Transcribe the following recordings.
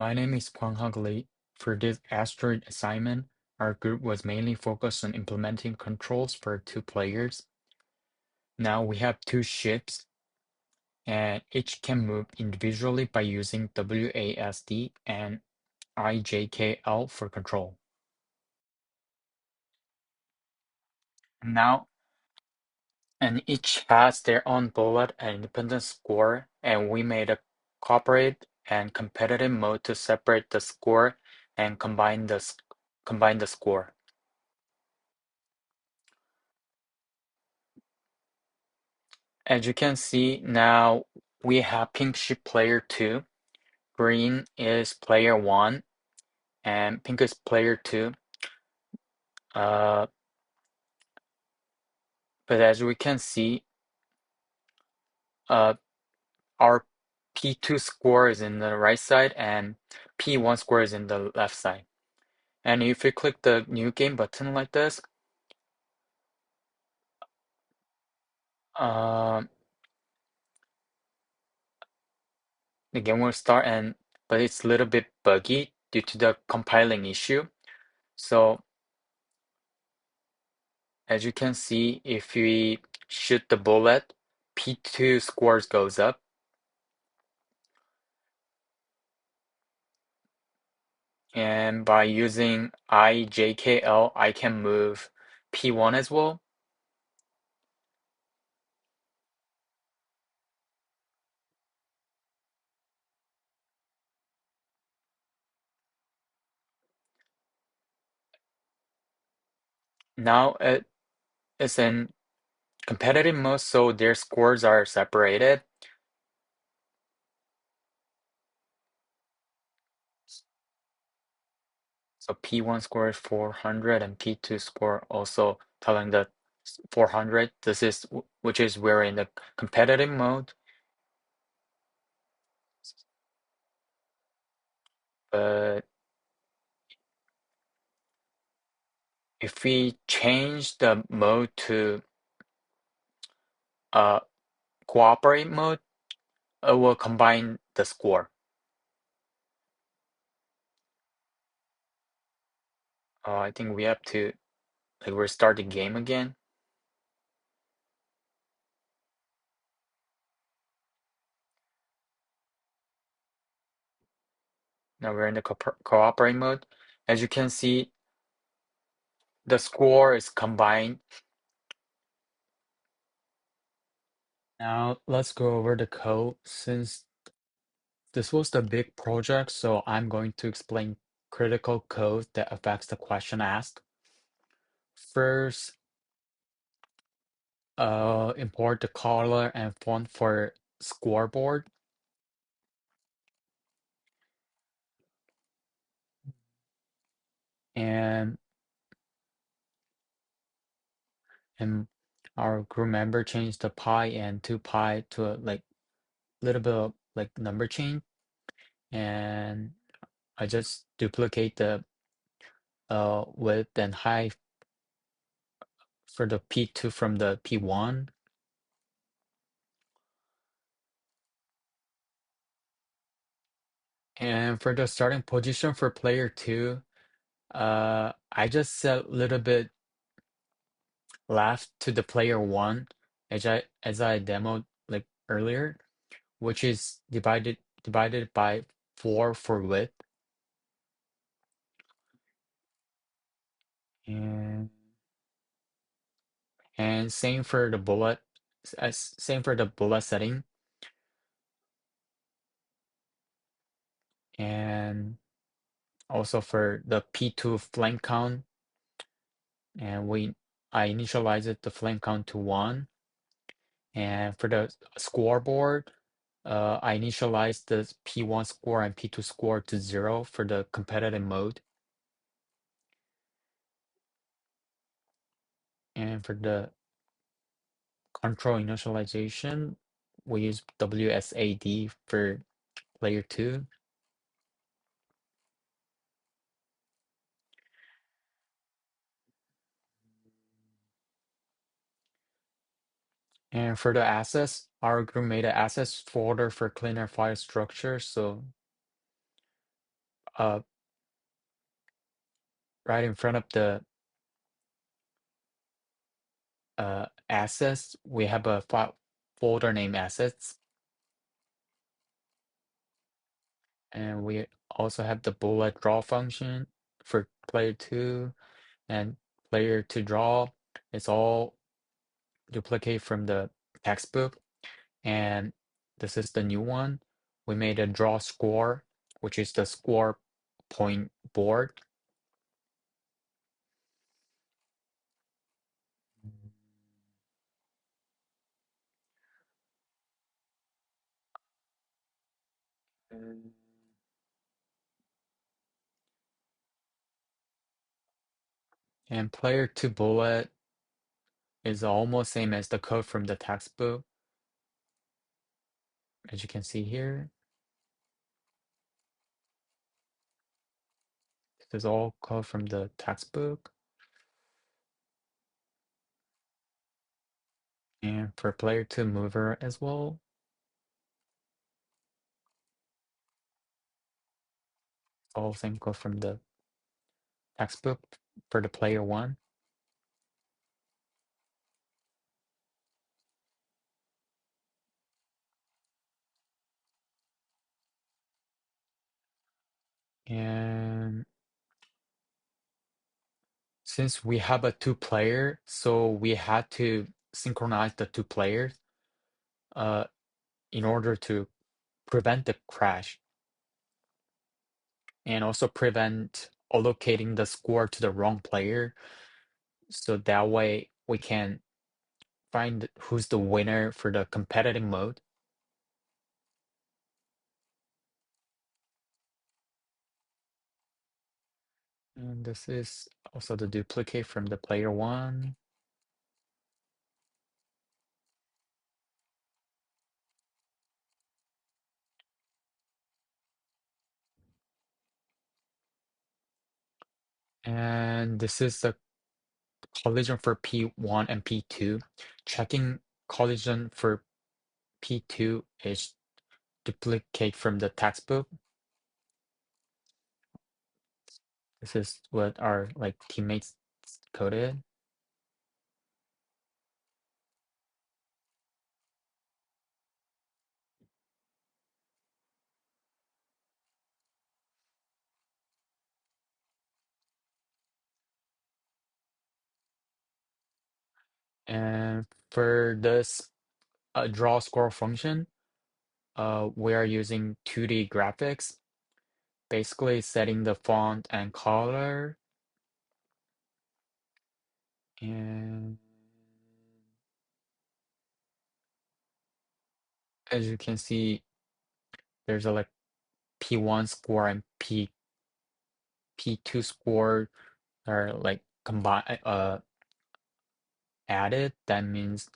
My name is Kwang Hak. For this asteroid assignment, our group was mainly focused on implementing controls for 2 players. Now we have 2 ships, and each can move individually by using WASD and IJKL for control. Now, and each has their own bullet and independent score, and we made a cooperate and competitive mode to separate the score and combine the score. As you can see now, we have pink ship player 2, green is player 1, and pink is player 2. Uh, but as we can see, uh, our P2 score is in the right side and P1 score is in the left side. And if you click the new game button like this, uh, the game will start, but it's a little bit buggy due to the compiling issue. So as you can see, if we shoot the bullet, P2 scores goes up. And by using IJKL, I can move P1 as well. Now it is in competitive mode, so their scores are separated. So P1 score is 400 and P2 score also telling that 400. Which is we're in the competitive mode. But if we change the mode to uh, cooperate mode, it will combine the score. I think we have to restart the game again. Now we're in the cooperate mode. As you can see, the score is combined. Now let's go over the code. Since this was the big project, so I'm going to explain critical code that affects the question asked. First, import the color and font for scoreboard. And and our group member changed the pi and 2 pi to a little bit of number change. And I just duplicate the width and height for the P2 from the P1. And for the starting position for player 2, I just set a little bit left to the player 1 as I demoed earlier, which is divided by 4 for width. And same for the bullet setting. And also for the P2 flame count, and I initialized the flame count to 1. And for the scoreboard, I initialized the P1 score and P2 score to 0 for the competitive mode. And for the control initialization, we use WSAD for player 2. And for the assets, our group made an assets folder for cleaner file structure. So uh, right in front of the assets, we have a folder named assets, and we also have the bullet draw function for player 2 and player to draw. It's all duplicate from the textbook, and this is the new one. We made a draw score, which is the score point board. Mm. And player to bullet is almost same as the code from the textbook, as you can see here. This is all code from the textbook. And for player to mover as well, all same code from the textbook for the player 1. And since we have a 2-player, so we had to synchronize the 2 players uh, in order to prevent the crash and also prevent allocating the score to the wrong player. So that way we can find who's the winner for the competitive mode. And this is also the duplicate from the player 1. And this is the collision for P1 and P2. Checking collision for P2 is duplicate from the textbook. This is what our like teammates coded. And for this draw score function, we are using 2D graphics, basically setting the font and color. And as you can see, there's a like P1 score and P2 score are like combined added. That means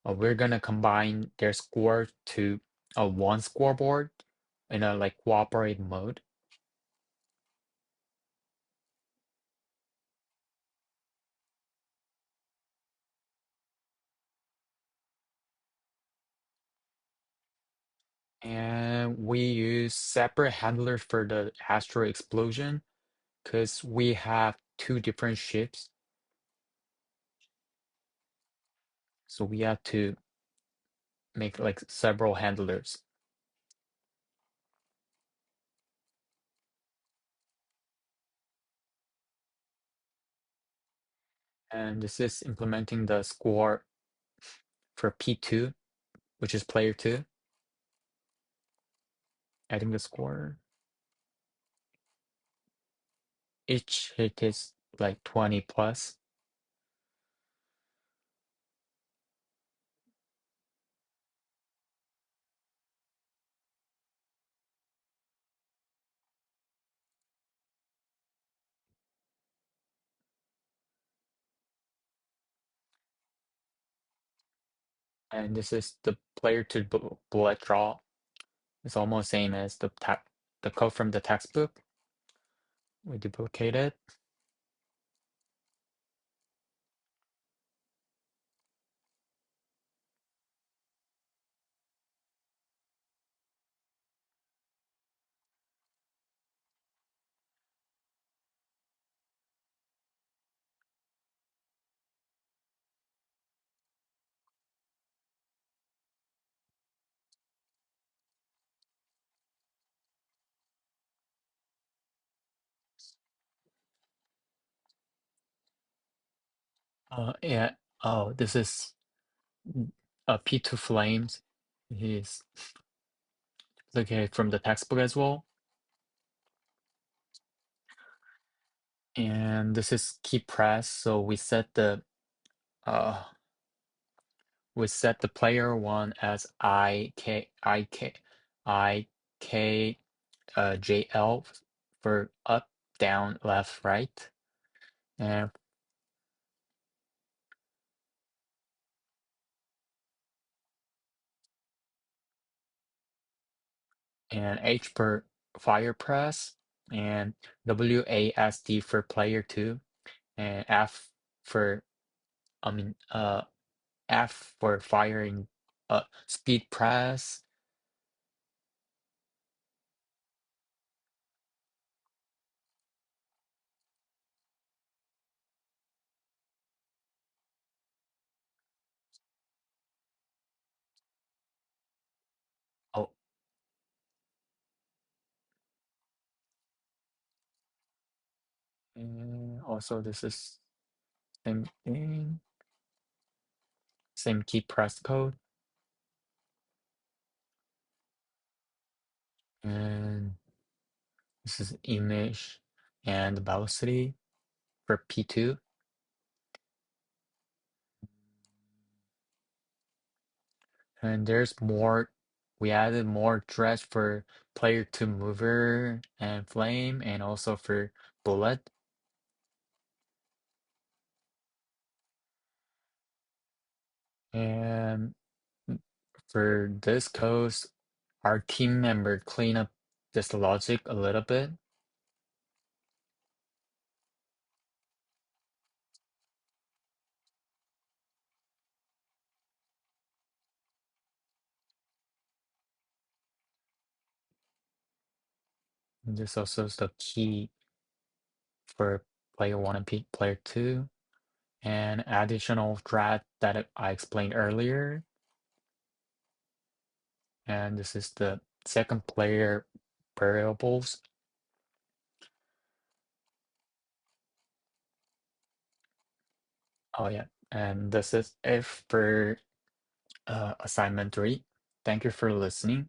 we're gonna combine their score to a one scoreboard in a like cooperative mode. And we use separate handlers for the asteroid explosion because we have 2 different ships. So we have to make like several handlers. And this is implementing the score for P2, which is player 2. Adding the score. Each hit is like 20 plus. And this is the player to bullet draw. It's almost same as the code from the textbook. We duplicate it. Yeah. Oh, this is P2 Flames. He's located from the textbook as well. And this is key press. So uh we set the player one as I K JL for up, down, left, right. And H for fire press, and WASD for player two, and for I mean F for firing speed press. Oh, and also this is same thing, same key press code, and this is image and velocity for P2. And there's more, we added more threads for player two mover and flame, and also for bullet. And for this code, our team member clean up this logic a little bit. And this also is the key for player one and player two. And additional thread that I explained earlier. And this is the second player variables. Oh yeah, and this is it for assignment 3. Thank you for listening.